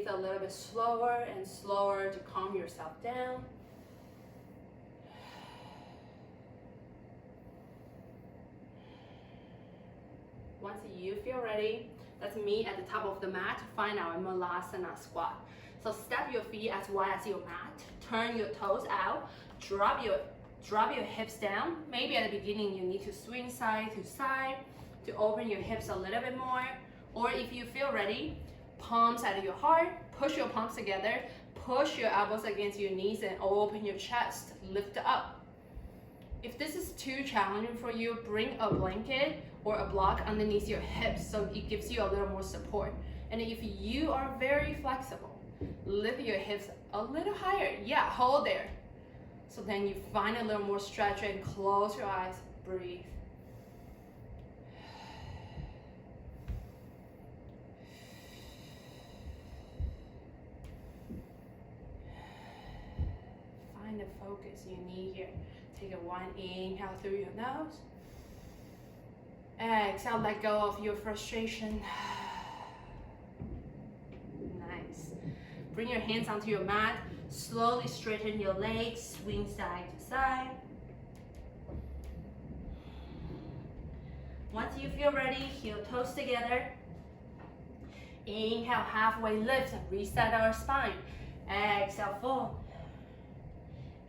breathe a little bit slower and slower to calm yourself down. Once you feel ready, let's meet at the top of the mat to find our Malasana squat. So step your feet as wide as your mat, turn your toes out, drop your hips down. Maybe at the beginning you need to swing side to side to open your hips a little bit more. Or if you feel ready, palms at your heart, push your palms together, push your elbows against your knees and open your chest, lift up. If this is too challenging for you, bring a blanket or a block underneath your hips so it gives you a little more support. And if you are very flexible, lift your hips a little higher. Yeah, hold there. So then you find a little more stretch and close your eyes, breathe. Find the focus you need here. Take a one inhale through your nose. Exhale, let go of your frustration. Nice. Bring your hands onto your mat. Slowly straighten your legs, swing side to side. Once you feel ready, heel toes together. Inhale, halfway lift and reset our spine. Exhale, fold.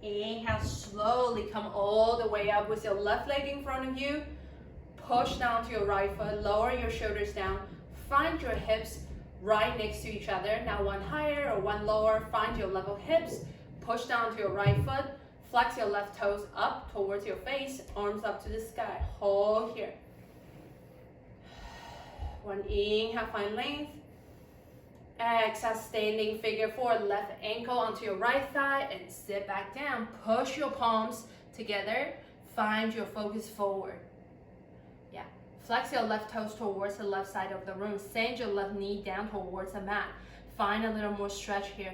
Inhale, slowly come all the way up with your left leg in front of you. Push down to your right foot, lower your shoulders down. Find your hips right next to each other. Now one higher or one lower. Find your level hips. Push down to your right foot. Flex your left toes up towards your face. Arms up to the sky. Hold here. One inhale, find length. Exhale, standing figure four. Left ankle onto your right thigh and sit back down. Push your palms together. Find your focus forward. Yeah. Flex your left toes towards the left side of the room. Send your left knee down towards the mat. Find a little more stretch here.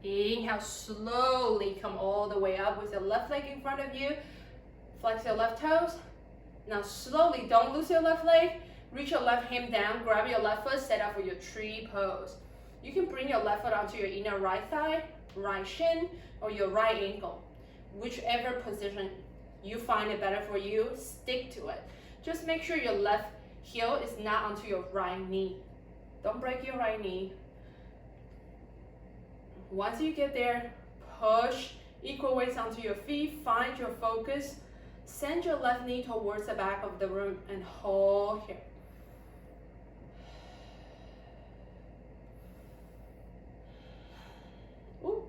Inhale, slowly come all the way up with your left leg in front of you. Flex your left toes. Now slowly, don't lose your left leg. Reach your left hand down, grab your left foot, set up for your tree pose. You can bring your left foot onto your inner right thigh, right shin, or your right ankle. Whichever position you find it better for you, stick to it. Just make sure your left heel is not onto your right knee. Don't break your right knee. Once you get there, push equal weights onto your feet, find your focus. Send your left knee towards the back of the room and hold here. Ooh.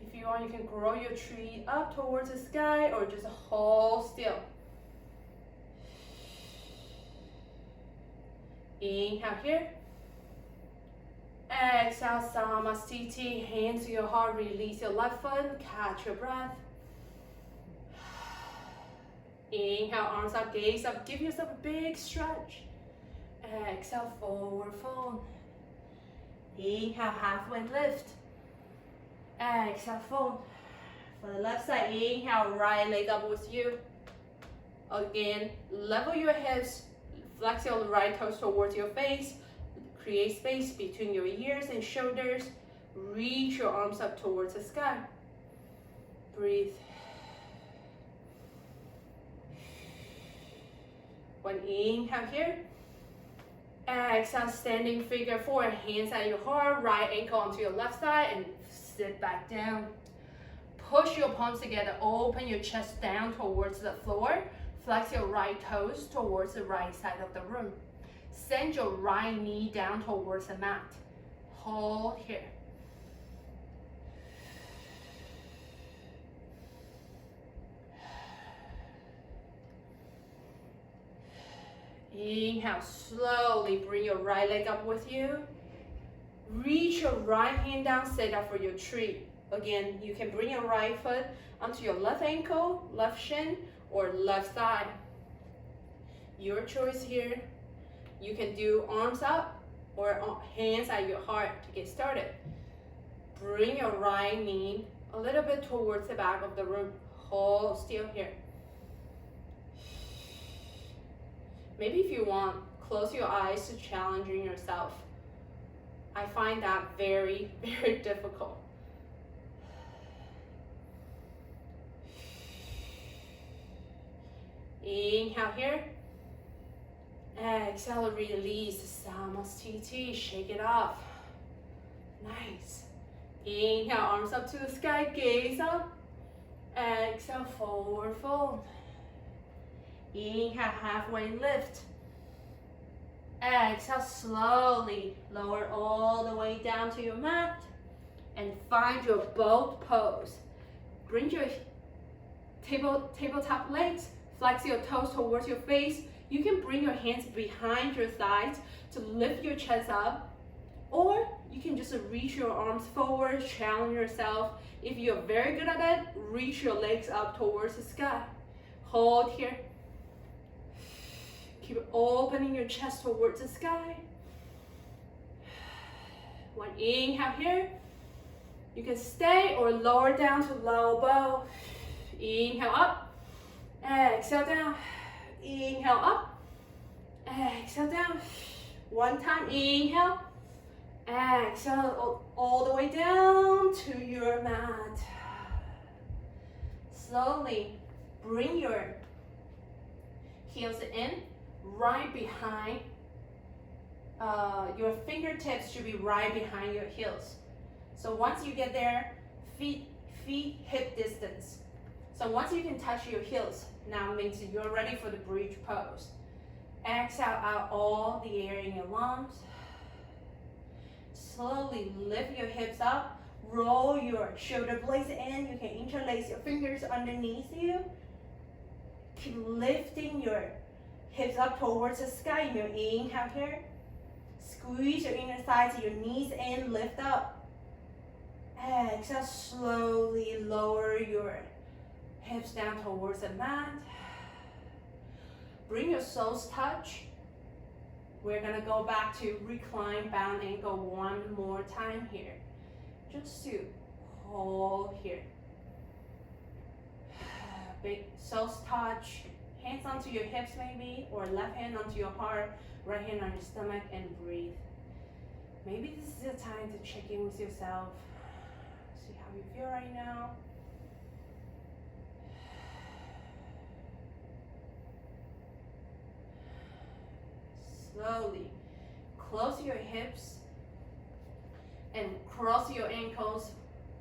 If you want, you can grow your tree up towards the sky or just hold still. Inhale here. Exhale, Samasthiti, hands to your heart, release your left foot, catch your breath. Inhale, arms up, gaze up, give yourself a big stretch. Exhale, forward fold. Inhale, halfway lift. Exhale, fold. For the left side, inhale, right leg up with you. Again, level your hips, flex your right toes towards your face. Create space between your ears and shoulders. Reach your arms up towards the sky. Breathe. One inhale here. Exhale, standing figure four. Hands at your heart, right ankle onto your left side and sit back down. Push your palms together, open your chest down towards the floor. Flex your right toes towards the right side of the room. Send your right knee down towards the mat. Hold here. Inhale, slowly bring your right leg up with you. Reach your right hand down, set up for your tree. Again, you can bring your right foot onto your left ankle, left shin, or left thigh. Your choice here. You can do arms up or hands at your heart to get started. Bring your right knee a little bit towards the back of the room. Hold still here. Maybe if you want, close your eyes to challenging yourself. I find that very, very difficult. Inhale here. Exhale, release. Samasthiti, shake it off. Nice. Inhale, arms up to the sky, gaze up. Exhale, forward fold. Inhale, halfway lift. Exhale, slowly lower all the way down to your mat and find your boat pose. Bring your tabletop legs, flex your toes towards your face. You can bring your hands behind your thighs to lift your chest up, or you can just reach your arms forward, challenge yourself. If you're very good at it, reach your legs up towards the sky. Hold here. Keep opening your chest towards the sky. One inhale here. You can stay or lower down to low bow. Inhale up. Exhale down. Inhale up. Exhale down. One time, inhale. Exhale all the way down to your mat. Slowly bring your heels in, right behind. Your fingertips should be right behind your heels. So once you get there, feet hip distance. So once you can touch your heels, now means you're ready for the bridge pose. Exhale out all the air in your lungs. Slowly lift your hips up, roll your shoulder blades in. You can interlace your fingers underneath you. Keep lifting your hips up towards the sky. Your inhale here. Squeeze your inner thighs, your knees in, lift up. Exhale, slowly lower your hips down towards the mat. Bring your soles touch. We're gonna go back to recline bound ankle one more time here. Just to hold here. Big soles touch. Hands onto your hips maybe, or left hand onto your heart, right hand on your stomach, and breathe. Maybe this is the time to check in with yourself. See how you feel right now. Slowly close your hips and cross your ankles.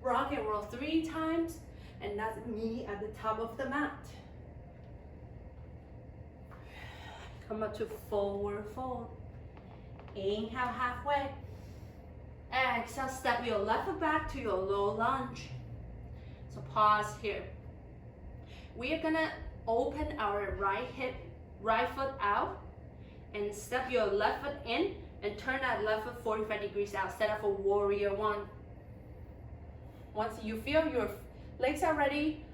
Rock and roll 3 times, and that's me at the top of the mat. Come up to forward fold. Inhale halfway. Exhale, step your left foot back to your low lunge. So pause here. We are gonna open our right foot out, and step your left foot in and turn that left foot 45 degrees out. Set up a warrior 1. Once you feel your legs are ready,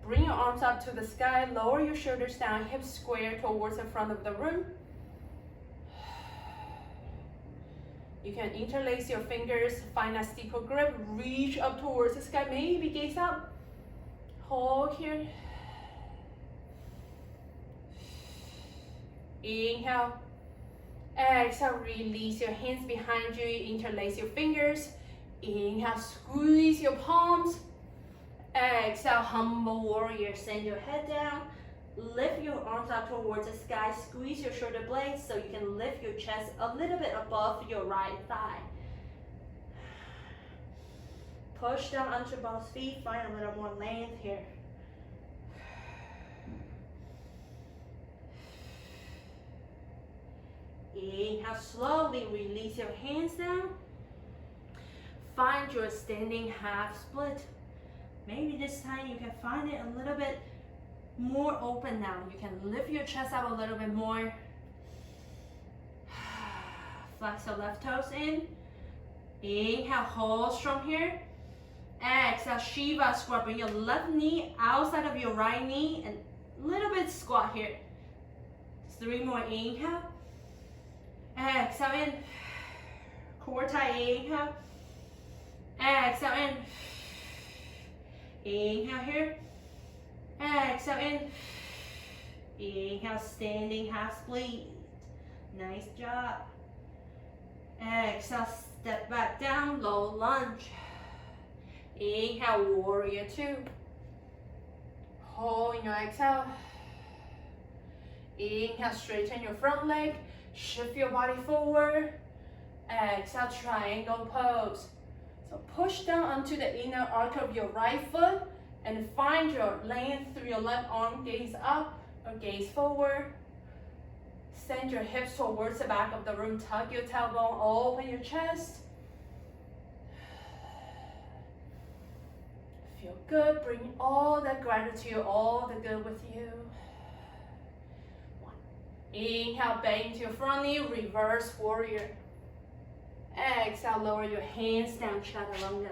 bring your arms up to the sky, lower your shoulders down, hips square towards the front of the room. You can interlace your fingers, find a steeple grip, reach up towards the sky, maybe gaze up. Hold here. Inhale. Exhale, release your hands behind you, interlace your fingers. Inhale, squeeze your palms. Exhale, humble warrior, send your head down. Lift your arms up towards the sky, squeeze your shoulder blades so you can lift your chest a little bit above your right thigh. Push down onto both feet, find a little more length here. Inhale, slowly release your hands down. Find your standing half split. Maybe this time you can find it a little bit more open now. You can lift your chest up a little bit more. Flex the left toes in. Inhale, hold strong here. Exhale, Shiva squat. Bring your left knee outside of your right knee and a little bit squat here. 3 more, inhale. Exhale in. Quarter inhale. Exhale in. Inhale here. Exhale in. Inhale, standing half split. Nice job. Exhale, step back down, low lunge. Inhale, warrior two. Hold in your exhale. Inhale, straighten your front leg. Shift your body forward. Exhale, triangle pose. So push down onto the inner arc of your right foot and find your length through your left arm. Gaze up or gaze forward. Send your hips towards the back of the room. Tuck your tailbone, open your chest. Feel good. Bring all that gratitude, all the good with you. One. Inhale, bend to your front knee, reverse warrior. Exhale, lower your hands down, chaturanga.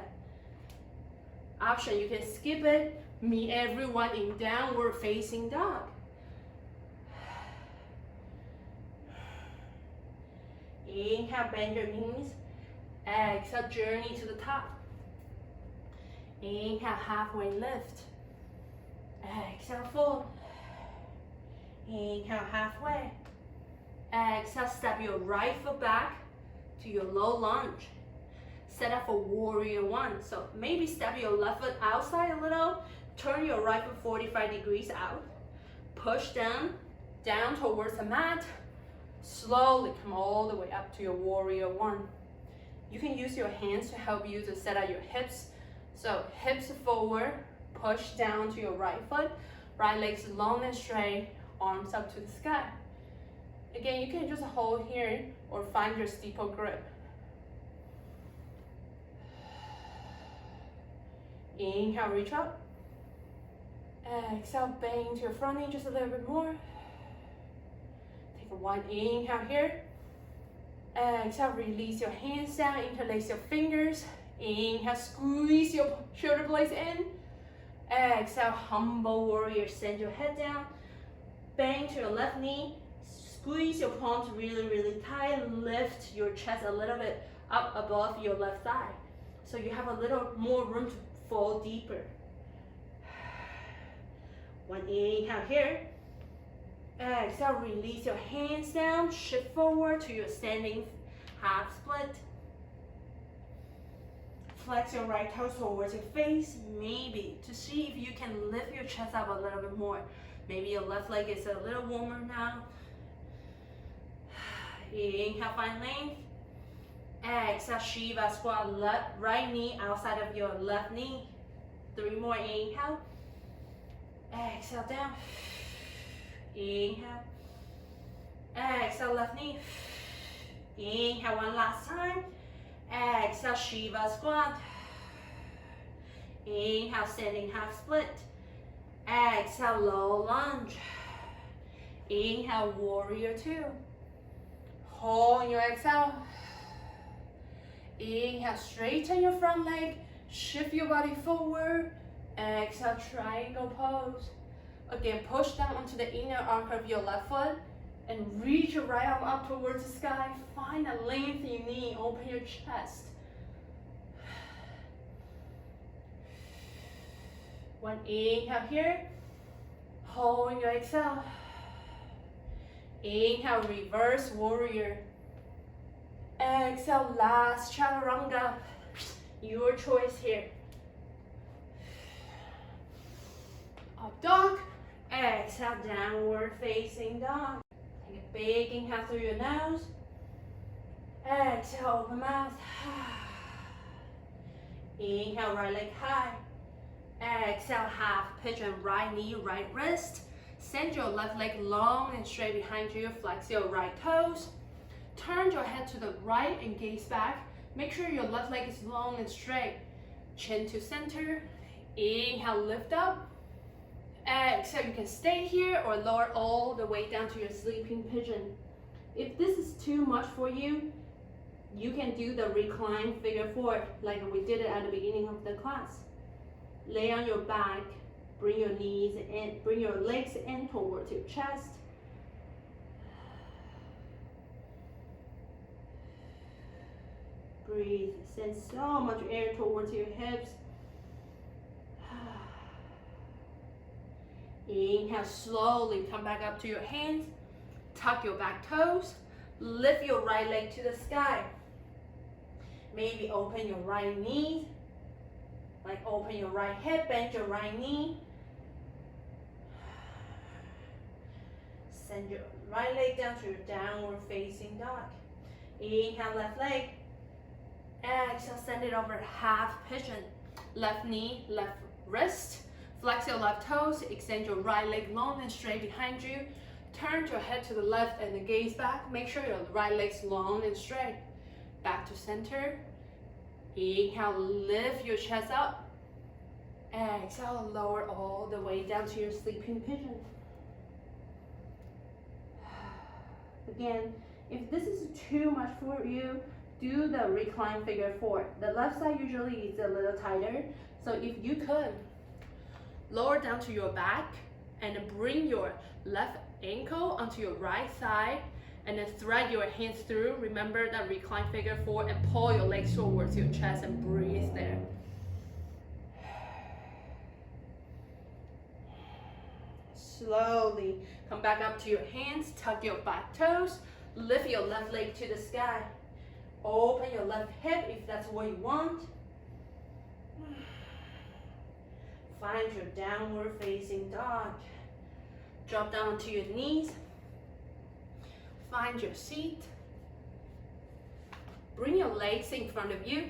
Option, you can skip it. Meet everyone in downward facing dog. Inhale, bend your knees. Exhale, journey to the top. Inhale, halfway lift. Exhale, fold. Inhale, halfway. Exhale, step your right foot back to your low lunge. Set up for warrior one. So maybe step your left foot outside a little. Turn your right foot 45 degrees out. Push down towards the mat. Slowly come all the way up to your warrior one. You can use your hands to help you to set up your hips. So hips forward, push down to your right foot. Right leg's long and straight, arms up to the sky. Again, you can just hold here or find your steeple grip. Inhale, reach up. Exhale, bend to your front knee just a little bit more. Take one inhale here. Exhale, release your hands down, interlace your fingers. Inhale, squeeze your shoulder blades in. Exhale, humble warrior, send your head down. Bend to your left knee. Squeeze your palms really, really tight. Lift your chest a little bit up above your left thigh. So you have a little more room to fall deeper. One inhale here. Exhale, release your hands down. Shift forward to your standing half split. Flex your right toes towards your face. Maybe to see if you can lift your chest up a little bit more. Maybe your left leg is a little warmer now. Inhale, find length. Exhale, Shiva squat, left, right knee outside of your left knee. 3 more, inhale. Exhale, down. Inhale. Exhale, left knee. Inhale, one last time. Exhale, Shiva squat. Inhale, standing half split. Exhale, low lunge. Inhale, warrior two. Hold in your exhale. Inhale, straighten your front leg. Shift your body forward. Exhale, triangle pose. Again, push down onto the inner arc of your left foot and reach your right arm up towards the sky. Find the length you need. Open your chest. One inhale here. Hold in your exhale. Inhale, reverse warrior. Exhale, last chaturanga. Your choice here. Up dog. Exhale, downward facing dog. Take a big inhale through your nose. Exhale, open mouth. Inhale, right leg high. Exhale, half pigeon, right knee, right wrist. Send your left leg long and straight behind you. Flex your right toes. Turn your head to the right and gaze back. Make sure your left leg is long and straight. Chin to center. Inhale, lift up. Exhale, you can stay here or lower all the way down to your sleeping pigeon. If this is too much for you, you can do the recline figure four like we did it at the beginning of the class. Lay on your back, bring your knees in, bring your legs in towards your chest. Breathe, send so much air towards your hips. Inhale, slowly come back up to your hands. Tuck your back toes. Lift your right leg to the sky. Maybe open your right knee. Like open your right hip, bend your right knee. Send your right leg down to your downward facing dog. Inhale, left leg. Exhale, send it over half pigeon. Left knee, left wrist. Flex your left toes. Extend your right leg long and straight behind you. Turn your head to the left and the gaze back. Make sure your right leg's long and straight. Back to center. Inhale, lift your chest up. Exhale, lower all the way down to your sleeping pigeon. Again, if this is too much for you, do the recline figure four. The left side usually is a little tighter, so if you could, lower down to your back and bring your left ankle onto your right side and then thread your hands through. Remember that recline figure four and pull your legs towards your chest and breathe there. Slowly come back up to your hands, tuck your back toes, lift your left leg to the sky. Open your left hip if that's what you want. Find your downward facing dog. Drop down to your knees. Find your seat. Bring your legs in front of you.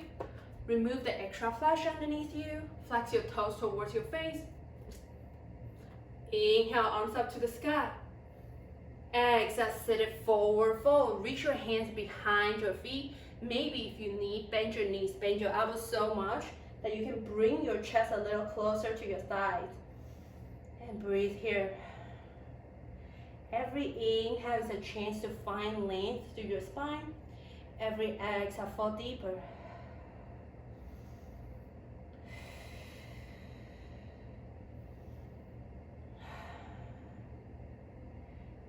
Remove the extra flesh underneath you. Flex your toes towards your face. Inhale, arms up to the sky. Exhale, sit it forward fold. Reach your hands behind your feet. Maybe if you need, bend your knees, bend your elbows so much that you can bring your chest a little closer to your thighs. And breathe here. Every inhale is a chance to find length through your spine. Every exhale, fall deeper.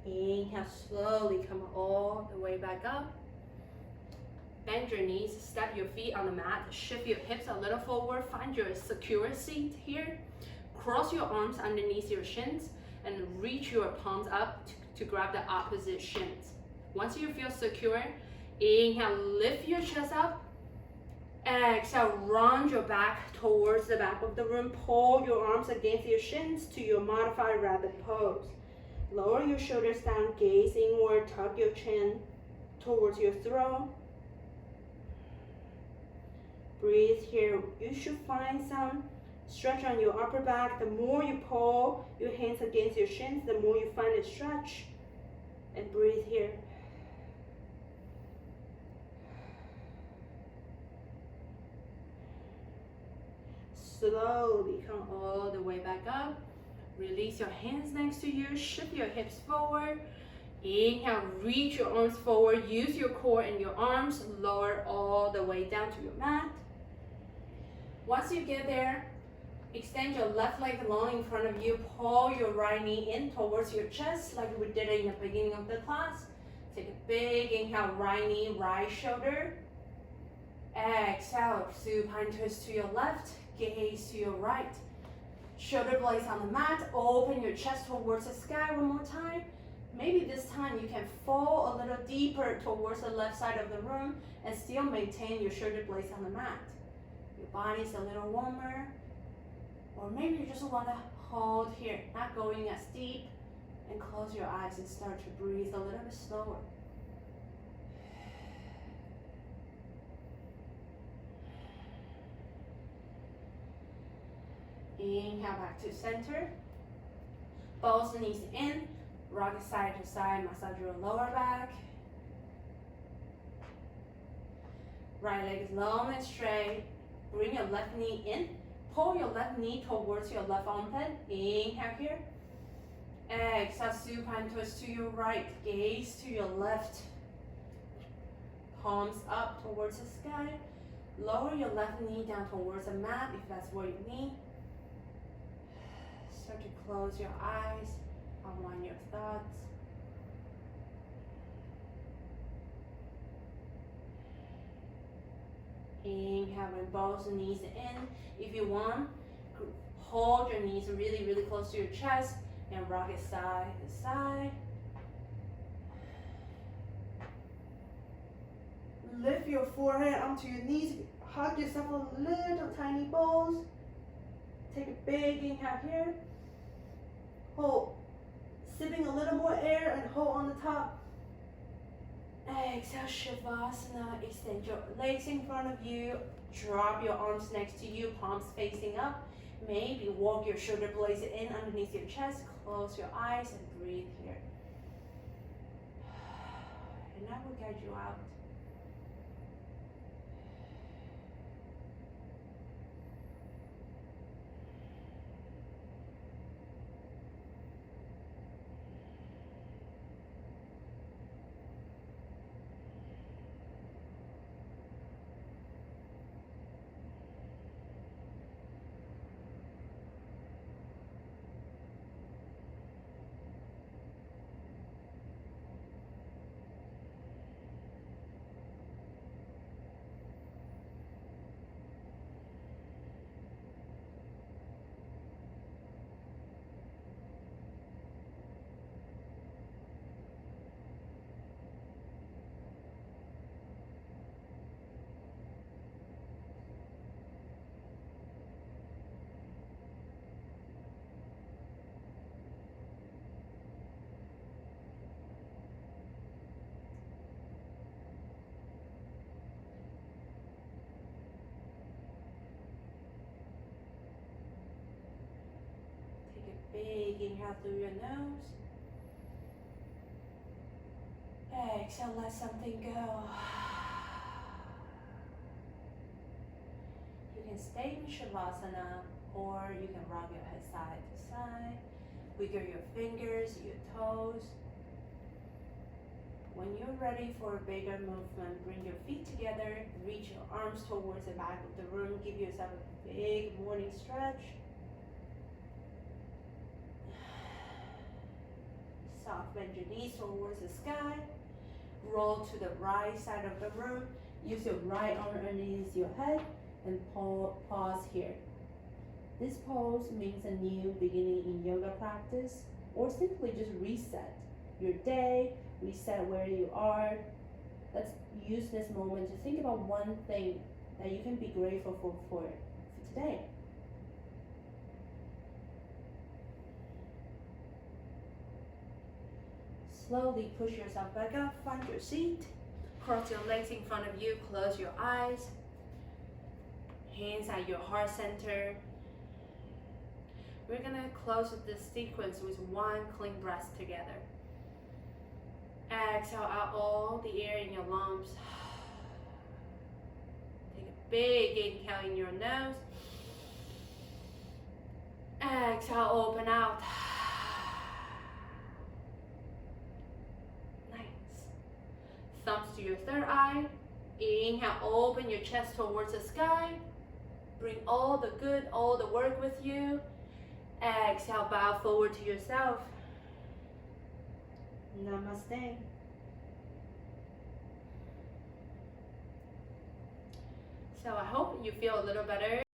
Inhale, slowly come all the way back up. Bend your knees, step your feet on the mat, shift your hips a little forward, find your secure seat here. Cross your arms underneath your shins and reach your palms up to grab the opposite shins. Once you feel secure, inhale, lift your chest up. Exhale, round your back towards the back of the room. Pull your arms against your shins to your modified rabbit pose. Lower your shoulders down, gaze inward, tuck your chin towards your throat. Breathe here. You should find some stretch on your upper back. The more you pull your hands against your shins, the more you find a stretch. And breathe here. Slowly come all the way back up. Release your hands next to you. Shift your hips forward. Inhale, reach your arms forward. Use your core and your arms. Lower all the way down to your mat. Once you get there, extend your left leg long in front of you. Pull your right knee in towards your chest like we did in the beginning of the class. Take a big inhale, right knee, right shoulder. Exhale, supine twist to your left, gaze to your right. Shoulder blades on the mat, open your chest towards the sky one more time. Maybe this time you can fall a little deeper towards the left side of the room and still maintain your shoulder blades on the mat. Your body's a little warmer. Or maybe you just want to hold here, not going as deep, and close your eyes and start to breathe a little bit slower. Inhale back to center. Both knees in. Rock side to side. Massage your lower back. Right leg is long and straight. Bring your left knee in. Pull your left knee towards your left armpit. Inhale here. Exhale, supine twist to your right. Gaze to your left. Palms up towards the sky. Lower your left knee down towards the mat if that's what you need. Start to close your eyes, unwind your thoughts. Inhale, bring both knees in. If you want, hold your knees really, really close to your chest And rock it side to side. Lift your forehead onto your knees. Hug yourself a little tiny balls. Take a big inhale here. Hold. Sipping a little more air and hold on the top. Exhale, Shavasana. Extend your legs in front of you. Drop your arms next to you, palms facing up. Maybe walk your shoulder blades in underneath your chest. Close your eyes and breathe here. And I will guide you out. Big inhale through your nose. Exhale, let something go. You can stay in Shavasana or you can rock your head side to side. Wiggle your fingers, your toes. When you're ready for a bigger movement, bring your feet together, reach your arms towards the back of the room, give yourself a big morning stretch. Soft bend your knees towards the sky. Roll to the right side of the room. Use your right arm underneath your head and pause here. This pose means a new beginning in yoga practice, or simply just reset your day, reset where you are. Let's use this moment to think about one thing that you can be grateful for today. Slowly push yourself back up, find your seat. Cross your legs in front of you, close your eyes. Hands at your heart center. We're gonna close this sequence with one clean breath together. Exhale out all the air in your lungs. Take a big inhale in your nose. Exhale, open out. Thumbs to your third eye. Inhale, open your chest towards the sky. Bring all the good, all the work with you. Exhale, bow forward to yourself. Namaste. So I hope you feel a little better.